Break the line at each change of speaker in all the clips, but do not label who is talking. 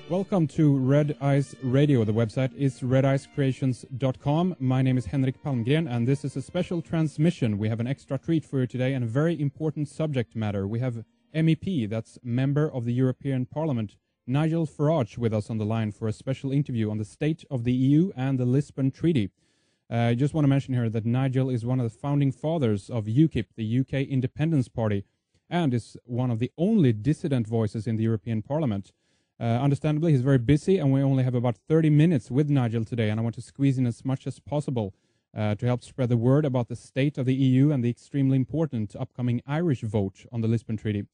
Welcome to Red Ice Radio. The website is redicecreations.com. My name is Henrik Palmgren, and this is a special transmission. We have an extra treat for you today and a very important subject matter. We have MEP, that's Member of the European Parliament, Nigel Farage, with us on the line for a special interview on the state of the EU and the Lisbon Treaty. I just want to mention here that Nigel is one of the founding fathers of UKIP, the UK Independence Party, and is one of the only dissident voices in the European Parliament. Understandably, he's very busy, and we only have about 30 minutes with Nigel today, and I want to squeeze in as much as possible to help spread the word about the state of the EU and the extremely important upcoming Irish vote on the Lisbon Treaty.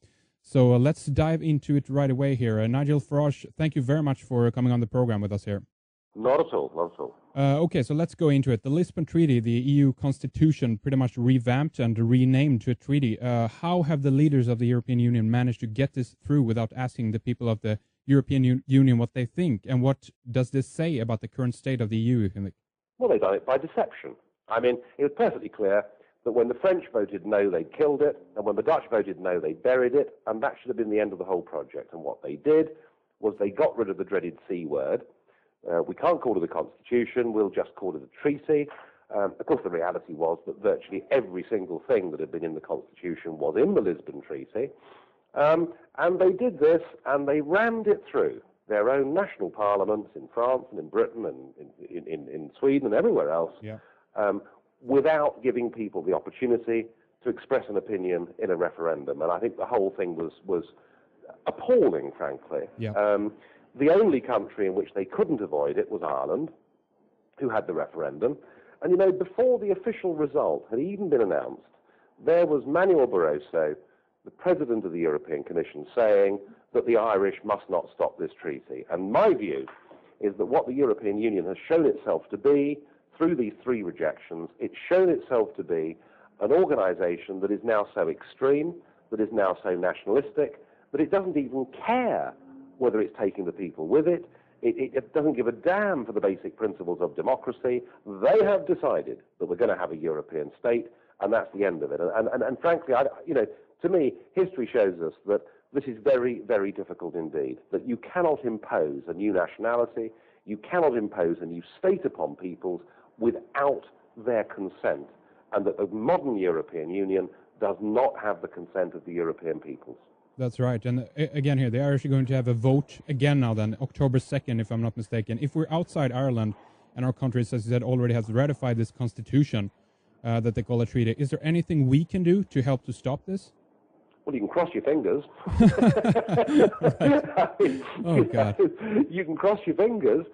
So let's dive into it right away here. Nigel Farage, thank you very much for coming on the program with us here.
Not at all, not at all.
Okay, so let's go into it. The Lisbon Treaty, the EU constitution, pretty much revamped and renamed to a treaty. How have the leaders of the European Union managed to get this through without asking the people of the European Union what they think? And what does this say about the current state of the EU?
Well, they've done it by deception. I mean, it was perfectly clear that when the French voted no, they killed it, and when the Dutch voted no, they buried it, and that should have been the end of the whole project. And what they did was they got rid of the dreaded C word. We can't call it a constitution, we'll just call it a treaty. Of course, the reality was that virtually every single thing that had been in the constitution was in the Lisbon Treaty. And they did this, and they rammed it through their own national parliaments in France and in Britain and in Sweden and everywhere else, without giving people the opportunity to express an opinion in a referendum. And I think the whole thing was appalling, frankly. The only country in which they couldn't avoid it was Ireland, who had the referendum. And, you know, before the official result had even been announced, there was Manuel Barroso, the President of the European Commission, saying that the Irish must not stop this treaty. And my view is that what the European Union has shown itself to be through these three rejections, it's shown itself to be an organization that is now so extreme, that is now so nationalistic, that it doesn't even care whether it's taking the people with it. It doesn't give a damn for the basic principles of democracy. They have decided that we're going to have a European state, and that's the end of it. And frankly, to me, history shows us that this is very, very difficult indeed, that you cannot impose a new nationality, you cannot impose a new state upon peoples without their consent, and that the modern European Union does not have the consent of the European peoples.
That's right. And again here, the Irish are going to have a vote again now then, October 2nd, if I'm not mistaken. If we're outside Ireland and our country, as you said, already has ratified this constitution that they call a treaty, is there anything we can do to help to stop this?
Well, you can cross your fingers. God. You can cross your fingers.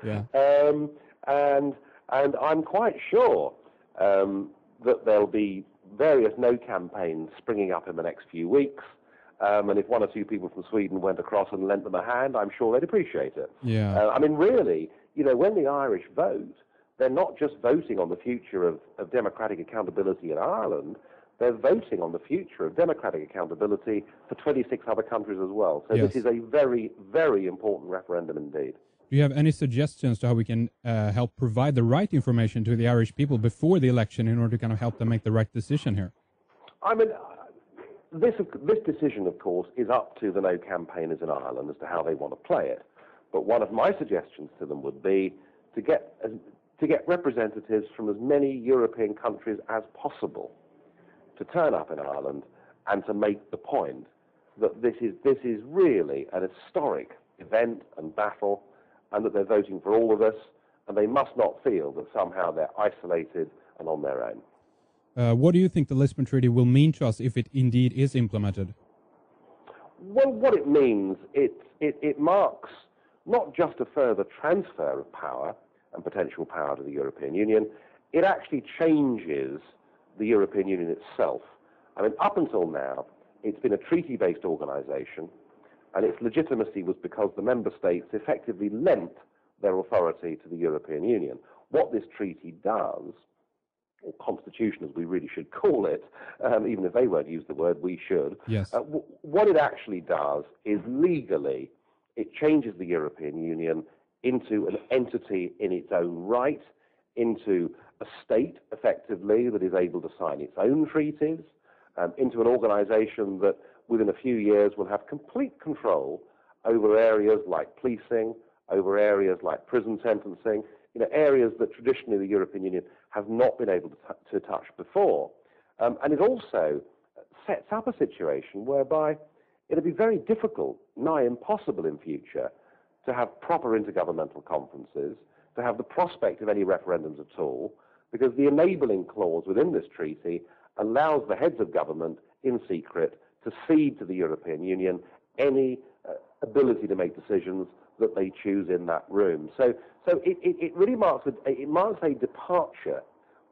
And I'm quite sure that there'll be various no campaigns springing up in the next few weeks. And if one or two people from Sweden went across and lent them a hand, I'm sure they'd appreciate it. I mean, really, you know, when the Irish vote, they're not just voting on the future of democratic accountability in Ireland, they're voting on the future of democratic accountability for 26 other countries as well. So this is a very, very important referendum indeed.
Do you have any suggestions to how we can help provide the right information to the Irish people before the election in order to kind of help them make the right decision here?
I mean, this decision, of course, is up to the no campaigners in Ireland as to how they want to play it. But one of my suggestions to them would be to get representatives from as many European countries as possible to turn up in Ireland and to make the point that this is really an historic event and battle, and that they're voting for all of us, and they must not feel that somehow they're isolated and on their own.
What do you think the Lisbon Treaty will mean to us if it indeed is implemented?
Well, what it means, it marks not just a further transfer of power and potential power to the European Union, it actually changes the European Union itself. I mean, up until now, it's been a treaty-based organization, and its legitimacy was because the member states effectively lent their authority to the European Union. What this treaty does, or constitution as we really should call it, even if they won't use the word, we should. What it actually does is legally, it changes the European Union into an entity in its own right, into a state, effectively, that is able to sign its own treaties, into an organization that within a few years will have complete control over areas like policing, over areas like prison sentencing, areas that traditionally the European Union has not been able to touch before. And it also sets up a situation whereby it'll be very difficult, nigh impossible in future, to have proper intergovernmental conferences, to have the prospect of any referendums at all, because the enabling clause within this treaty allows the heads of government in secret to cede to the European Union any ability to make decisions that they choose in that room. So it really marks a departure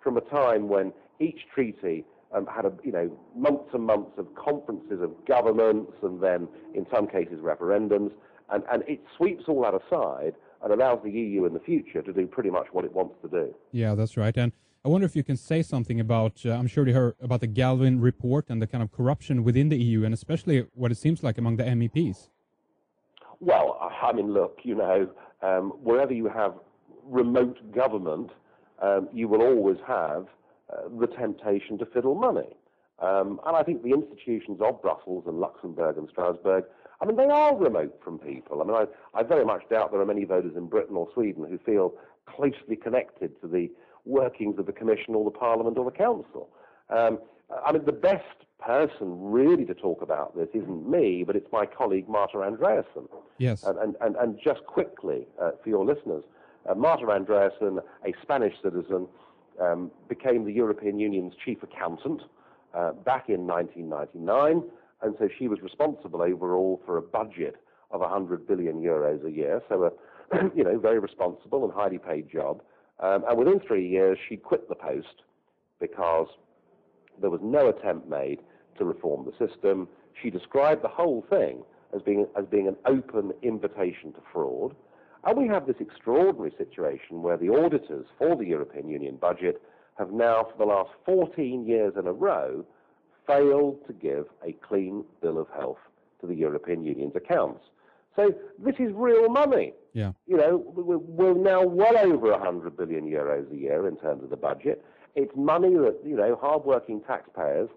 from a time when each treaty had months and months of conferences of governments and then in some cases referendums, and it sweeps all that aside and allows the EU in the future to do pretty much what it wants to do.
Yeah, that's right. And I wonder if you can say something about, I'm sure you heard about the Galvin report and the kind of corruption within the EU, and especially what it seems like among the MEPs.
Well, I mean, look, wherever you have remote government, you will always have the temptation to fiddle money. And I think the institutions of Brussels and Luxembourg and Strasbourg, I mean, they are remote from people. I mean, I very much doubt there are many voters in Britain or Sweden who feel closely connected to the workings of the Commission or the Parliament or the Council. I mean, the best person really to talk about this isn't me, but it's my colleague Marta Andreasen.
Yes.
And just quickly, for your listeners, Marta Andreasen, a Spanish citizen, became the European Union's chief accountant back in 1999, and so she was responsible overall for a budget of 100 billion euros a year, so a very responsible and highly paid job. And within 3 years, she quit the post because there was no attempt made to reform the system. She described the whole thing as being an open invitation to fraud. And we have this extraordinary situation where the auditors for the European Union budget have now, for the last 14 years in a row, failed to give a clean bill of health to the European Union's accounts. So this is real money.
Yeah.
We're now well over 100 billion euros a year in terms of the budget. It's money that, hard-working taxpayers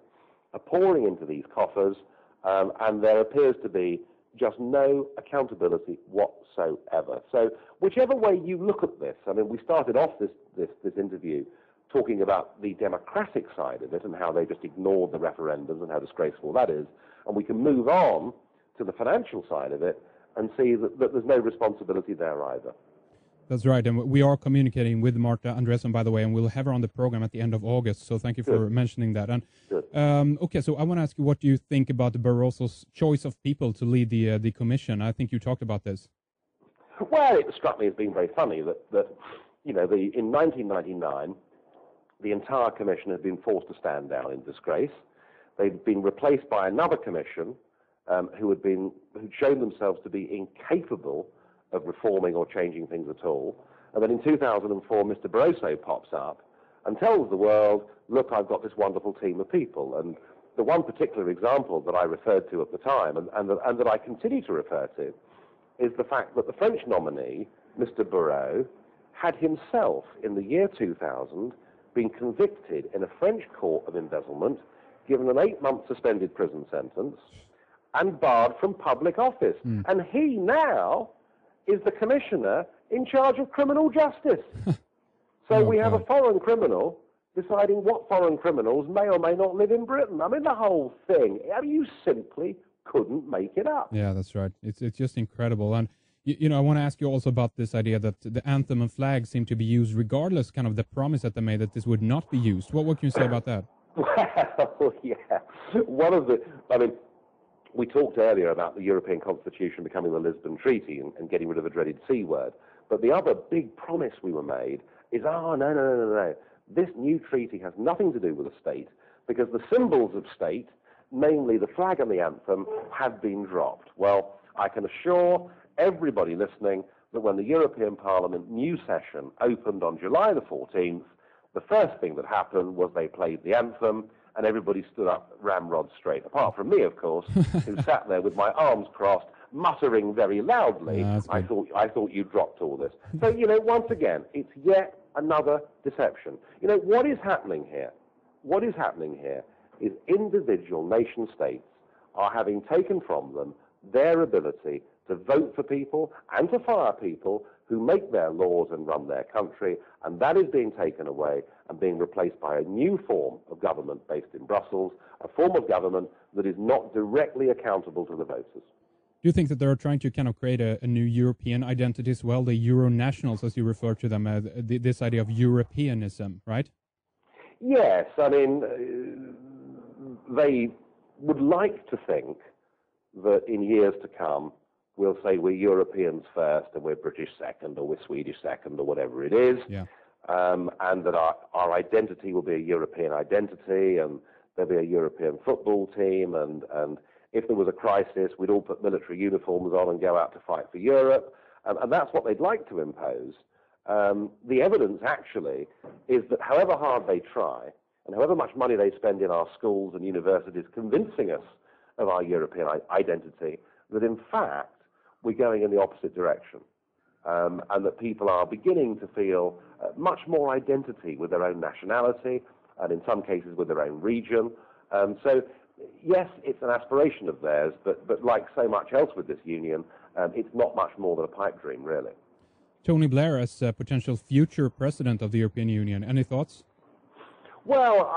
are pouring into these coffers, and there appears to be just no accountability whatsoever. So whichever way you look at this, I mean, we started off this interview talking about the democratic side of it and how they just ignored the referendums and how disgraceful that is, and we can move on to the financial side of it and see that there's no responsibility there either.
That's right, and we are communicating with Marta Andreasen, by the way, and we'll have her on the program at the end of August, so thank you for mentioning that. And okay, so I want to ask you, what do you think about Barroso's choice of people to lead the Commission? I think you talked about this.
Well, it struck me as being very funny that in 1999, the entire Commission had been forced to stand down in disgrace. They'd been replaced by another Commission who'd shown themselves to be incapable of reforming or changing things at all. And then in 2004, Mr. Barroso pops up and tells the world, look, I've got this wonderful team of people. And the one particular example that I referred to at the time and that I continue to refer to is the fact that the French nominee, Mr. Barrot, had himself, in the year 2000, been convicted in a French court of embezzlement, given an 8-month suspended prison sentence, and barred from public office. And he now is the commissioner in charge of criminal justice. So we have a foreign criminal deciding what foreign criminals may or may not live in Britain. I mean, the whole thing, you simply couldn't make it up.
Yeah, that's right. It's just incredible. And, I want to ask you also about this idea that the anthem and flag seem to be used regardless kind of the promise that they made that this would not be used. What can you say about that?
Well, yeah. We talked earlier about the European Constitution becoming the Lisbon Treaty and getting rid of the dreaded C word. But the other big promise we were made is, no. This new treaty has nothing to do with the state because the symbols of state, namely the flag and the anthem, have been dropped. Well, I can assure everybody listening that when the European Parliament new session opened on July the 14th, the first thing that happened was they played the anthem, and everybody stood up ramrod straight, apart from me, of course, who sat there with my arms crossed, muttering very loudly, I thought you dropped all this. So, once again, it's yet another deception. What is happening here? What is happening here is individual nation states are having taken from them their ability to vote for people and to fire people who make their laws and run their country, and that is being taken away and being replaced by a new form of government based in Brussels, a form of government that is not directly accountable to the voters.
Do you think that they're trying to kind of create a new European identity as well, the Euro-nationals, as you refer to them, this idea of Europeanism, right?
Yes, I mean, they would like to think that in years to come, we'll say we're Europeans first and we're British second or we're Swedish second or whatever it is, and that our identity will be a European identity and there'll be a European football team, and if there was a crisis, we'd all put military uniforms on and go out to fight for Europe, and that's what they'd like to impose. The evidence actually is that however hard they try and however much money they spend in our schools and universities convincing us of our European identity, that in fact we're going in the opposite direction, and that people are beginning to feel much more identity with their own nationality and in some cases with their own region. So yes, it's an aspiration of theirs, but like so much else with this union, it's not much more than a pipe dream, really.
Tony Blair as a potential future president of the European Union. Any thoughts?
Well,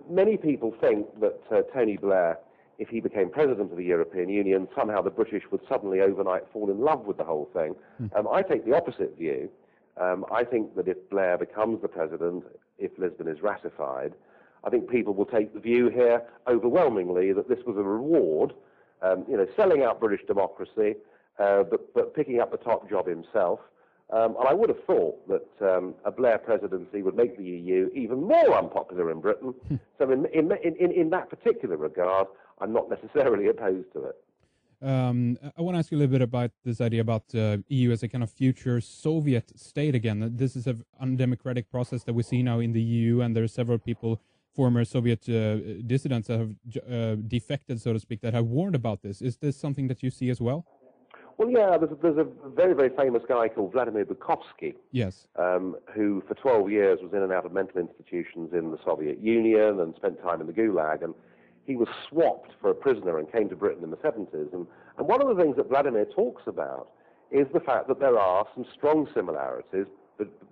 many people think that Tony Blair, if he became president of the European Union, somehow the British would suddenly overnight fall in love with the whole thing. I take the opposite view. I think that if Blair becomes the president, if Lisbon is ratified, I think people will take the view here overwhelmingly that this was a reward, selling out British democracy, but picking up the top job himself. And I would have thought that a Blair presidency would make the EU even more unpopular in Britain. So in that particular regard, I'm not necessarily opposed to it.
I want to ask you a little bit about this idea about EU as a kind of future Soviet state again. This is an undemocratic process that we see now in the EU, and there are several people, former Soviet dissidents that have defected, so to speak, that have warned about this. Is this something that you see as well?
Well, yeah, there's a very, very famous guy called Vladimir Bukovsky,
yes,
who for 12 years was in and out of mental institutions in the Soviet Union and spent time in the Gulag, and he was swapped for a prisoner and came to Britain in the 70s. And one of the things that Vladimir talks about is the fact that there are some strong similarities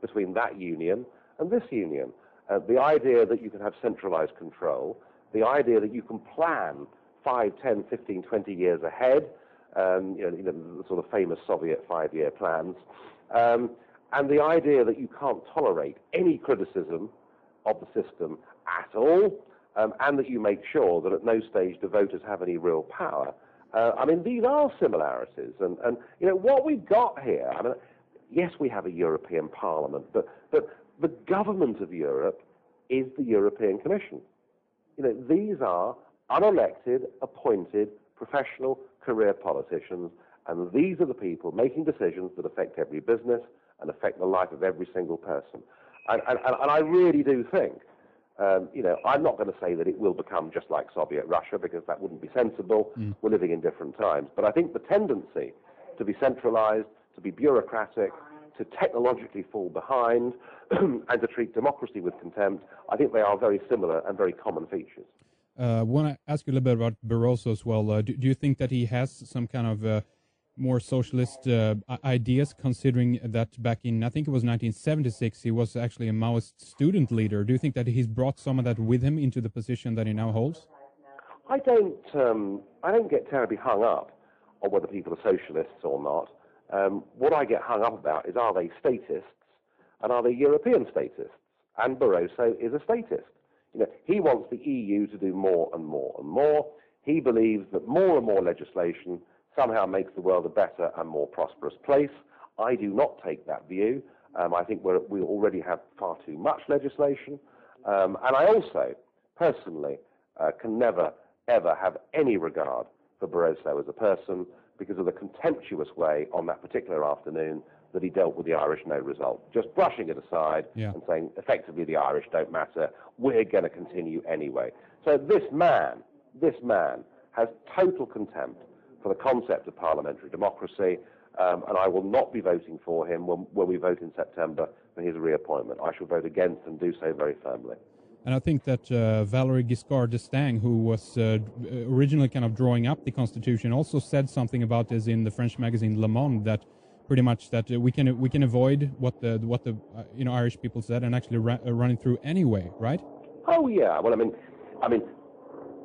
between that union and this union. The idea that you can have centralized control, the idea that you can plan 5, 10, 15, 20 years ahead, the sort of famous Soviet 5-year plans, and the idea that you can't tolerate any criticism of the system at all, and that you make sure that at no stage do voters have any real power. These are similarities, and what we've got here, yes, we have a European Parliament, but the government of Europe is the European Commission. These are unelected, appointed, professional career politicians, and these are the people making decisions that affect every business and affect the life of every single person. And I really do think, I'm not going to say that it will become just like Soviet Russia, because that wouldn't be sensible. We're living in different times. But I think the tendency to be centralized, to be bureaucratic, to technologically fall behind, and to treat democracy with contempt, I think they are very similar and very common features.
I want to ask you a little bit about Barroso as well. Do you think that he has some kind of more socialist ideas, considering that back in, I think it was 1976, he was actually a Maoist student leader? Do you think that he's brought some of that with him into the position that he now holds?
I don't get terribly hung up on whether people are socialists or not. What I get hung up about is, are they statists and are they European statists? And Barroso is a statist. He wants the EU to do more and more and more. He believes that more and more legislation somehow makes the world a better and more prosperous place. I do not take that view. I think we already have far too much legislation. And I also, personally, can never, ever have any regard for Barroso as a person because of the contemptuous way on that particular afternoon that he dealt with the Irish no result, just brushing it aside and saying, effectively, the Irish don't matter, we're going to continue anyway. So this man has total contempt for the concept of parliamentary democracy, and I will not be voting for him when we vote in September for his reappointment. I shall vote against and do so very firmly.
And I think that Valéry Giscard d'Estaing, who was originally kind of drawing up the constitution, also said something about this in the French magazine Le Monde, that pretty much that we can avoid what the Irish people said and actually run it through anyway, right?
Oh yeah. Well, I mean,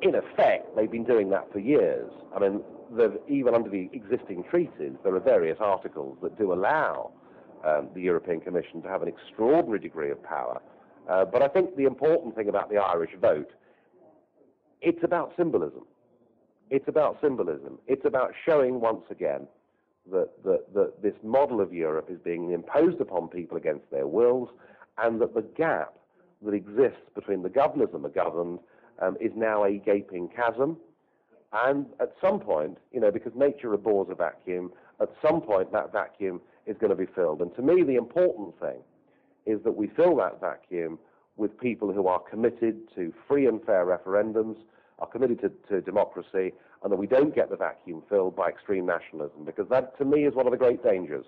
in effect, they've been doing that for years. I mean, even under the existing treaties, there are various articles that do allow the European Commission to have an extraordinary degree of power. But I think the important thing about the Irish vote, it's about symbolism. It's about symbolism. It's about showing once again that this model of Europe is being imposed upon people against their wills, and that the gap that exists between the governors and the governed is now a gaping chasm. And at some point, because nature abhors a vacuum, at some point that vacuum is going to be filled. And to me, the important thing is that we fill that vacuum with people who are committed to free and fair referendums, are committed to democracy, and that we don't get the vacuum filled by extreme nationalism, because that, to me, is one of the great dangers.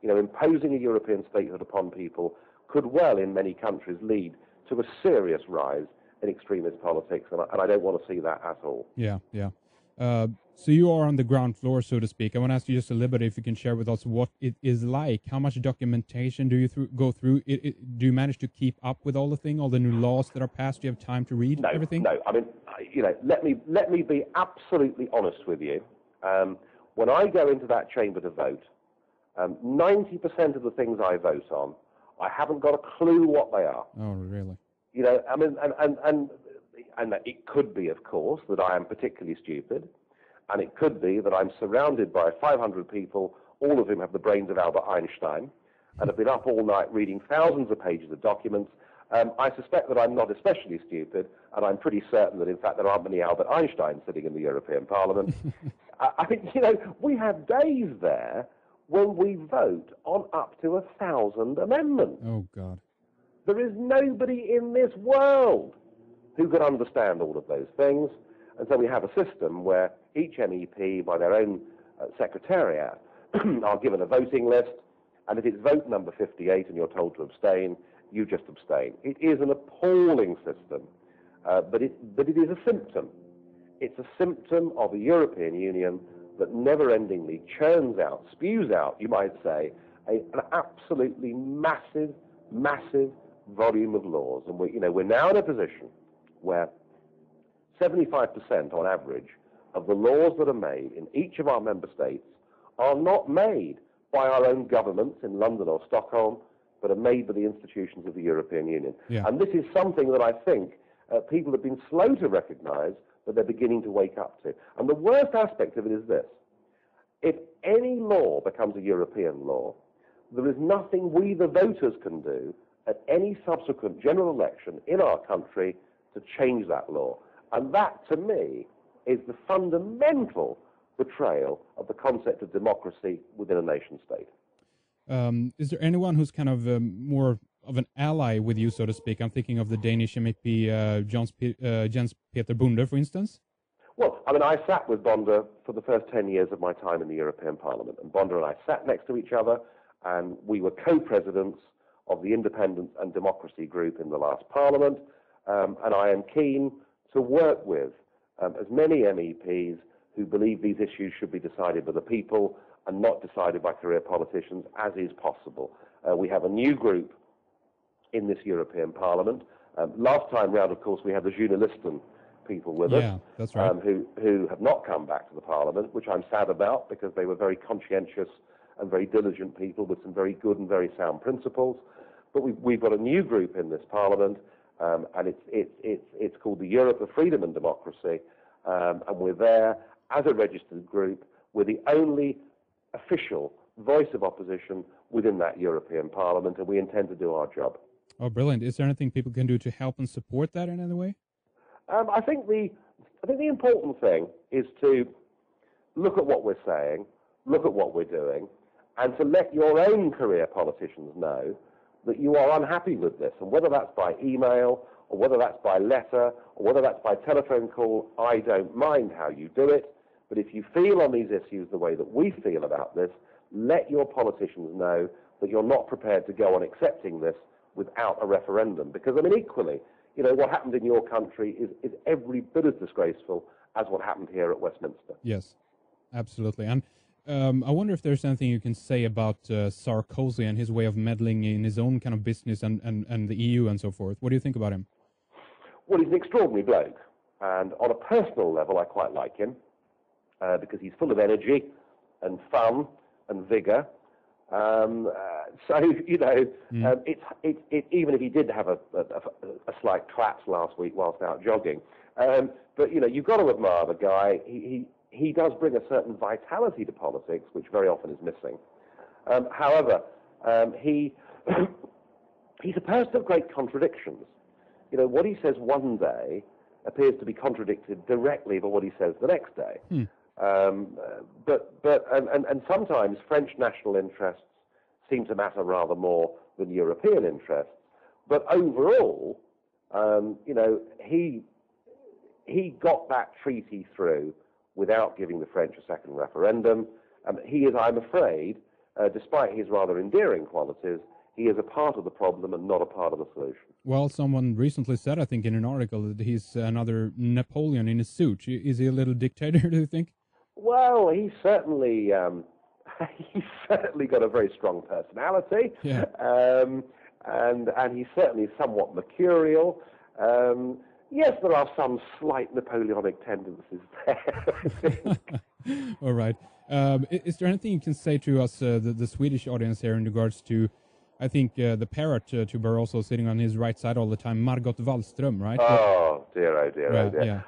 Imposing a European statehood upon people could well, in many countries, lead to a serious rise in extremist politics, and I don't want to see that at all.
Yeah. So you are on the ground floor, so to speak. I want to ask you just a little bit if you can share with us what it is like. How much documentation do you go through? Do you manage to keep up with all the new laws that are passed? Do you have time to read everything?
No. I mean, let me be absolutely honest with you. When I go into that chamber to vote, 90% of the things I vote on, I haven't got a clue what they are.
Oh, really?
I mean, and it could be, of course, that I am particularly stupid, and it could be that I'm surrounded by 500 people, all of whom have the brains of Albert Einstein, and have been up all night reading thousands of pages of documents. I suspect that I'm not especially stupid, and I'm pretty certain that, in fact, there aren't many Albert Einsteins sitting in the European Parliament. I think, we have days there when we vote on up to 1,000 amendments.
Oh, God.
There is nobody in this world who can understand all of those things. And so we have a system where each MEP, by their own secretariat, are given a voting list, and if it's vote number 58 and you're told to abstain, you just abstain. It is an appalling system, but it is a symptom. It's a symptom of a European Union that never-endingly churns out, spews out, you might say, an absolutely massive volume of laws. And we're now in a position where 75% on average of the laws that are made in each of our member states are not made by our own governments in London or Stockholm, but are made by the institutions of the European Union.
Yeah.
And this is something that I think people have been slow to recognize, but they're beginning to wake up to. And the worst aspect of it is this. If any law becomes a European law, there is nothing we, the voters, can do at any subsequent general election in our country to change that law. And that, to me, is the fundamental betrayal of the concept of democracy within a nation state.
Is there anyone who's kind of more of an ally with you, so to speak? I'm thinking of the Danish MEP Jens Peter Bonde, for instance.
Well, I mean, I sat with Bonde for the first 10 years of my time in the European Parliament, and Bonde and I sat next to each other, and we were co-presidents of the Independence and Democracy Group in the last Parliament, and I am keen to work with as many MEPs who believe these issues should be decided by the people and not decided by career politicians, as is possible. We have a new group in this European Parliament. Last time round, of course, we had the Journalisten people with us,
that's right.
who have not come back to the Parliament, which I'm sad about, because they were very conscientious and very diligent people with some very good and very sound principles. But we've got a new group in this Parliament, and it's called the Europe of Freedom and Democracy, and we're there as a registered group. We're the only official voice of opposition within that European Parliament, and we intend to do our job.
Oh, brilliant. Is there anything people can do to help and support that in any way?
I think the important thing is to look at what we're saying, look at what we're doing, and to let your own career politicians know that you are unhappy with this. And whether that's by email, or whether that's by letter, or whether that's by telephone call, I don't mind how you do it. But if you feel on these issues the way that we feel about this, let your politicians know that you're not prepared to go on accepting this without a referendum. Because, I mean, equally, what happened in your country is every bit as disgraceful as what happened here at Westminster.
Yes, absolutely. And I wonder if there's anything you can say about Sarkozy and his way of meddling in his own kind of business and the EU and so forth. What do you think about him?
Well, he's an extraordinary bloke. And on a personal level, I quite like him because he's full of energy and fun and vigour. Even if he did have a slight collapse last week whilst out jogging, but you've got to admire the guy. He does bring a certain vitality to politics, which very often is missing. However, he's a person of great contradictions. What he says one day appears to be contradicted directly by what he says the next day. And sometimes French national interests seem to matter rather more than European interests. But overall, he got that treaty through without giving the French a second referendum. He is, I'm afraid, despite his rather endearing qualities, he is a part of the problem and not a part of the solution.
Well, someone recently said, I think in an article, that he's another Napoleon in a suit. Is he a little dictator, do you think?
Well, he's certainly got a very strong personality,
yeah.
and he's certainly somewhat mercurial. Yes, there are some slight Napoleonic tendencies there.
All right. Is there anything you can say to us, the Swedish audience here, in regards to, I think, the parrot to Barroso sitting on his right side all the time, Margot Wallström, right?
Oh, dear, oh, dear, oh, dear.
Yeah.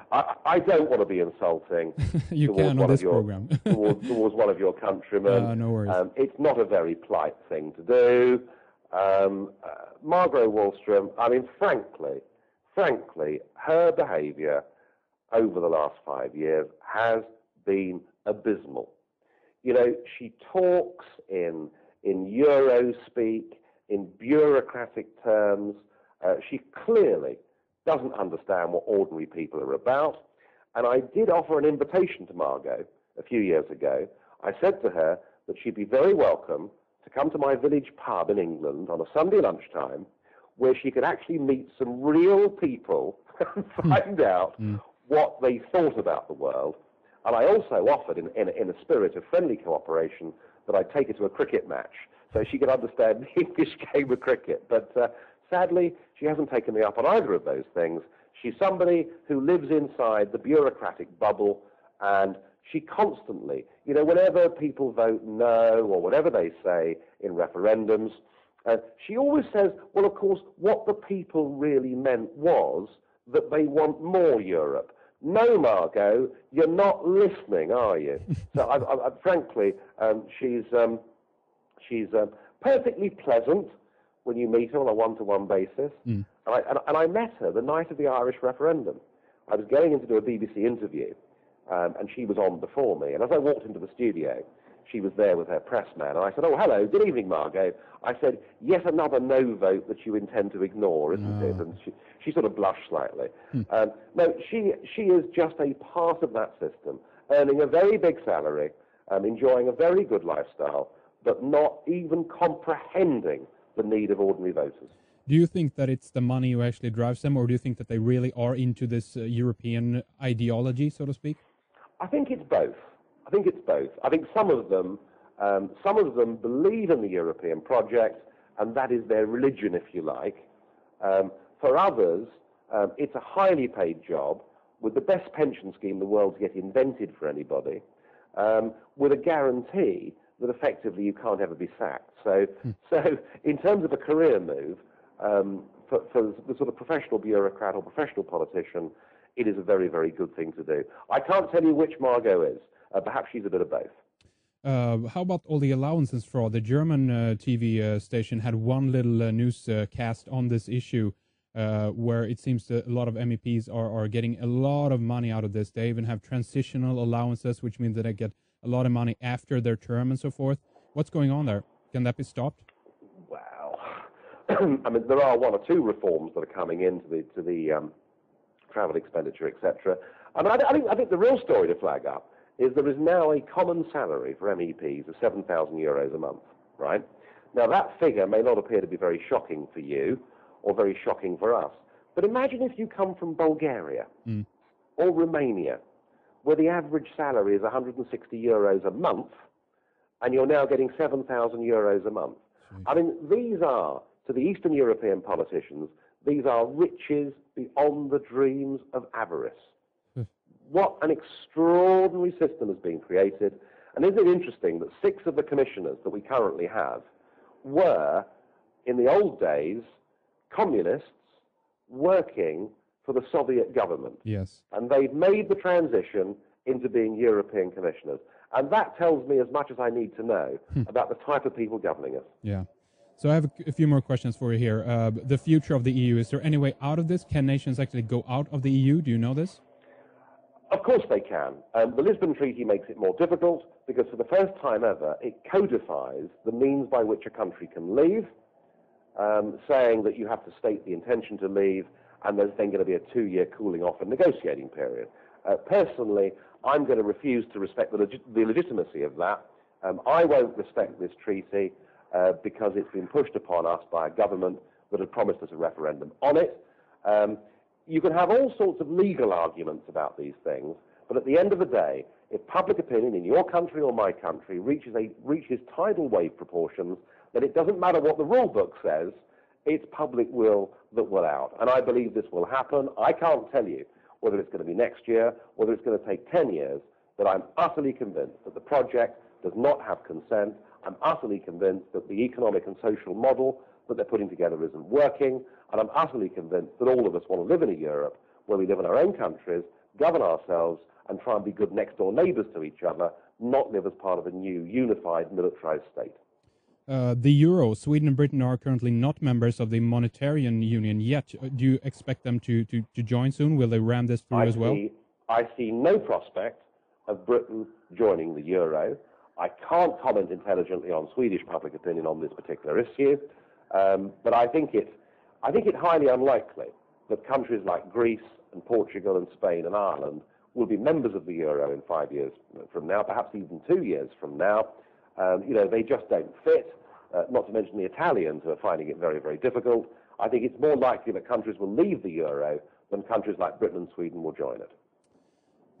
I don't want to be insulting
you can on this program.
towards one of your countrymen.
No worries.
It's not a very polite thing to do. Margot Wallström, I mean, frankly, her behaviour over the last 5 years has been abysmal. She talks in Euro speak, in bureaucratic terms. She clearly doesn't understand what ordinary people are about. And I did offer an invitation to Margot a few years ago. I said to her that she'd be very welcome to come to my village pub in England on a Sunday lunchtime, where she could actually meet some real people and find out what they thought about the world. And I also offered, in a spirit of friendly cooperation, that I'd take her to a cricket match so she could understand the English game of cricket. But sadly, she hasn't taken me up on either of those things. She's somebody who lives inside the bureaucratic bubble, and she constantly, whenever people vote no or whatever they say in referendums, she always says, well, of course, what the people really meant was that they want more Europe. No, Margot, you're not listening, are you? So, frankly, she's perfectly pleasant when you meet her on a one-to-one basis. And I met her the night of the Irish referendum. I was going in to do a BBC interview, and she was on before me. And as I walked into the studio, she was there with her press man. And I said, oh, hello, good evening, Margot. I said, yet another no vote that you intend to ignore, isn't it? And she sort of blushed slightly. No, she is just a part of that system, earning a very big salary, enjoying a very good lifestyle, but not even comprehending the need of ordinary voters.
Do you think that it's the money who actually drives them, or do you think that they really are into this European ideology, so to speak?
I think it's both. I think some of them believe in the European project, and that is their religion, if you like. For others, it's a highly paid job with the best pension scheme the world's yet invented for anybody, with a guarantee that effectively you can't ever be sacked. So in terms of a career move, for the sort of professional bureaucrat or professional politician, it is a very, very good thing to do. I can't tell you which Margot is. Perhaps she's a bit of both.
How about all the allowances fraud? The German TV station had one little newscast on this issue where it seems that a lot of MEPs are getting a lot of money out of this. They even have transitional allowances, which means that they get a lot of money after their term and so forth. What's going on there? Can that be stopped?
Well, I mean, there are one or two reforms that are coming into the travel expenditure, etc. I mean, I think the real story to flag up is there is now a common salary for MEPs of €7,000 a month, right? Now, that figure may not appear to be very shocking for you or very shocking for us, But imagine if you come from Bulgaria or Romania, where the average salary is 160 euros a month, and you're now getting 7,000 euros a month. I mean, these are, to the Eastern European politicians, these are riches beyond the dreams of avarice. What an extraordinary system has been created. And isn't it interesting that 6 of the commissioners that we currently have were, in the old days, communists working for the Soviet government.
Yes.
And they've made the transition into being European commissioners. And that tells me as much as I need to know about the type of people governing us.
Yeah. So I have a few more questions for you here. The future of the EU, is there any way out of this? Can nations actually go out of the EU? Do you know this?
Of course they can. The Lisbon Treaty makes it more difficult because for the first time ever, it codifies the means by which a country can leave, saying that you have to state the intention to leave, and there's then going to be a 2-year cooling off and negotiating period. Personally, I'm going to refuse to respect the legitimacy of that. I won't respect this treaty because it's been pushed upon us by a government that had promised us a referendum on it. You can have all sorts of legal arguments about these things, but at the end of the day, if public opinion in your country or my country reaches tidal wave proportions, then it doesn't matter what the rule book says, it's public will that will out. And I believe this will happen. I can't tell you whether it's going to be next year, whether it's going to take 10 years, but I'm utterly convinced that the project does not have consent. I'm utterly convinced that the economic and social model that they're putting together isn't working, and I'm utterly convinced that all of us want to live in a Europe where we live in our own countries, govern ourselves, and try and be good next-door neighbours to each other, not live as part of a new, unified, militarised state.
The Euro, Sweden and Britain are currently not members of the Monetary Union yet. Do you expect them to join soon? Will they ram this through as well?
I see no prospect of Britain joining the Euro. I can't comment intelligently on Swedish public opinion on this particular issue, but I think it highly unlikely that countries like Greece and Portugal and Spain and Ireland will be members of the Euro in 5 years from now, perhaps even 2 years from now. They just don't fit, not to mention the Italians who are finding it very, very difficult. I think it's more likely that countries will leave the Euro than countries like Britain and Sweden will join it.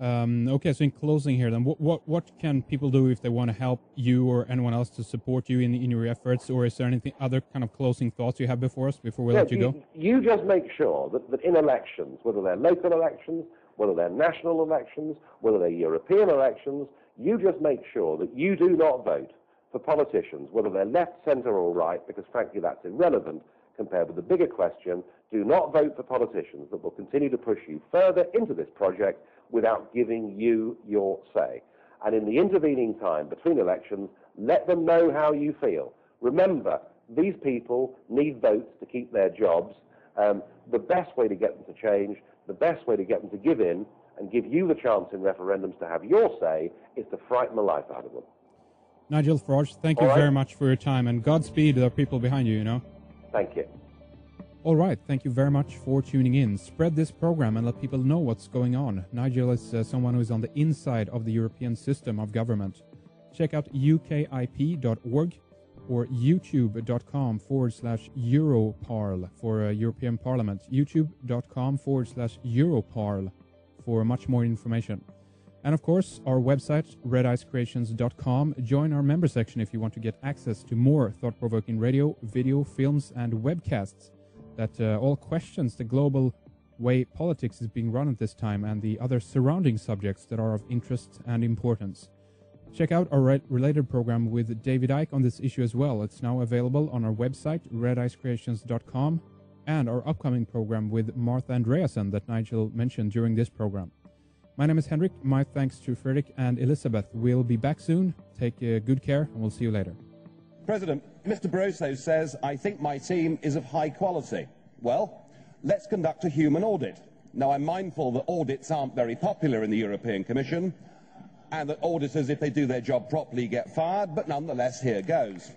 Okay, so in closing here, then, what can people do if they want to help you or anyone else to support you in your efforts, or is there anything other kind of closing thoughts you have before we let you go?
You just make sure that in elections, whether they're local elections, whether they're national elections, whether they're European elections, you just make sure that you do not vote for politicians, whether they're left, centre or right, because frankly that's irrelevant compared with the bigger question. Do not vote for politicians that will continue to push you further into this project without giving you your say. And in the intervening time between elections, let them know how you feel. Remember, these people need votes to keep their jobs. The best way to get them to change, the best way to get them to give in and give you the chance in referendums to have your say is to frighten the life out of them.
Nigel Farage, thank you very much for your time, and Godspeed to the people behind you,
Thank you.
All right, thank you very much for tuning in. Spread this program and let people know what's going on. Nigel is someone who is on the inside of the European system of government. Check out ukip.org or youtube.com/Europarl for European Parliament. youtube.com/Europarl for much more information. And of course, our website, redicecreations.com. Join our member section if you want to get access to more thought-provoking radio, video, films, and webcasts that all questions the global way politics is being run at this time and the other surrounding subjects that are of interest and importance. Check out our related program with David Icke on this issue as well. It's now available on our website, redicecreations.com, and our upcoming program with Martha Andreasen that Nigel mentioned during this program. My name is Henrik. My thanks to Fredrik and Elizabeth. We'll be back soon. Take good care, and we'll see you later.
President, Mr. Barroso says, I think my team is of high quality. Well, let's conduct a human audit. Now, I'm mindful that audits aren't very popular in the European Commission, and that auditors, if they do their job properly, get fired, but nonetheless, here goes.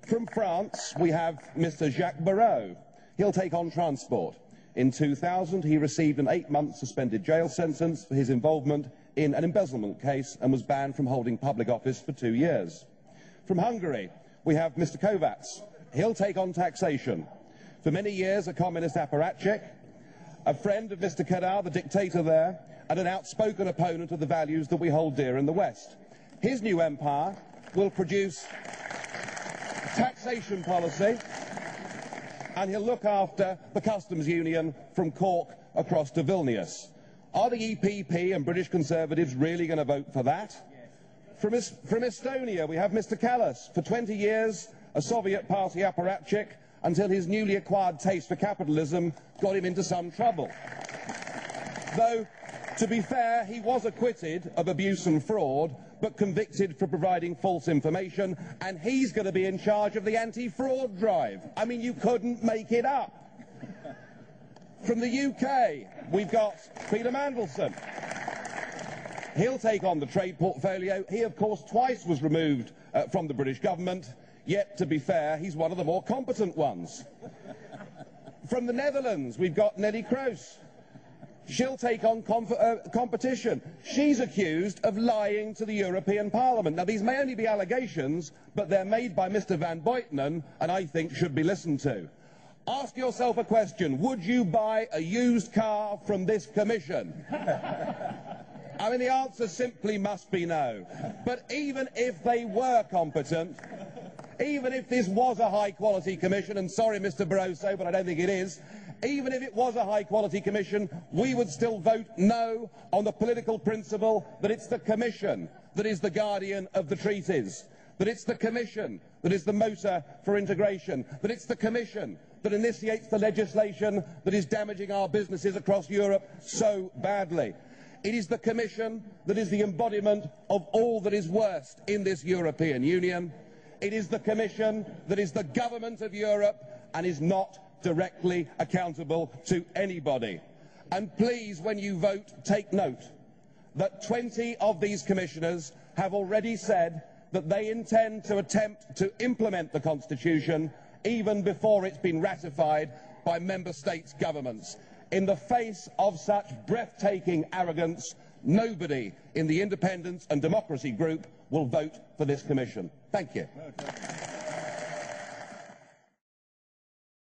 From France, we have Mr. Jacques Barrot. He'll take on transport. In 2000, he received an 8-month suspended jail sentence for his involvement in an embezzlement case and was banned from holding public office for 2 years. From Hungary, we have Mr. Kovács. He'll take on taxation. For many years, a communist apparatchik, a friend of Mr. Kadar, the dictator there, and an outspoken opponent of the values that we hold dear in the West. His new empire will produce taxation policy, and he'll look after the customs union from Cork across to Vilnius. Are the EPP and British Conservatives really going to vote for that? From Estonia, we have Mr. Kallas. For 20 years, a Soviet party apparatchik, until his newly acquired taste for capitalism got him into some trouble. Though, to be fair, he was acquitted of abuse and fraud, but convicted for providing false information, and he's going to be in charge of the anti-fraud drive. I mean, you couldn't make it up. From the UK, we've got Peter Mandelson. He'll take on the trade portfolio. He, of course, twice was removed from the British government, yet, to be fair, he's one of the more competent ones. From the Netherlands, we've got Nelly Kroes. She'll take on competition. She's accused of lying to the European Parliament. Now, these may only be allegations, but they're made by Mr. Van Buitenen, and I think should be listened to. Ask yourself a question. Would you buy a used car from this commission? I mean, the answer simply must be no. But even if they were competent, even if this was a high-quality commission, and sorry, Mr. Barroso, but I don't think it is, even if it was a high-quality commission, we would still vote no on the political principle that it's the commission that is the guardian of the treaties, that it's the commission that is the motor for integration, that it's the commission that initiates the legislation that is damaging our businesses across Europe so badly. It is the commission that is the embodiment of all that is worst in this European Union. It is the commission that is the government of Europe and is not directly accountable to anybody. And please, when you vote, take note that 20 of these commissioners have already said that they intend to attempt to implement the Constitution even before it's been ratified by member states' governments. In the face of such breathtaking arrogance, nobody in the Independence and Democracy group will vote for this commission. Thank you.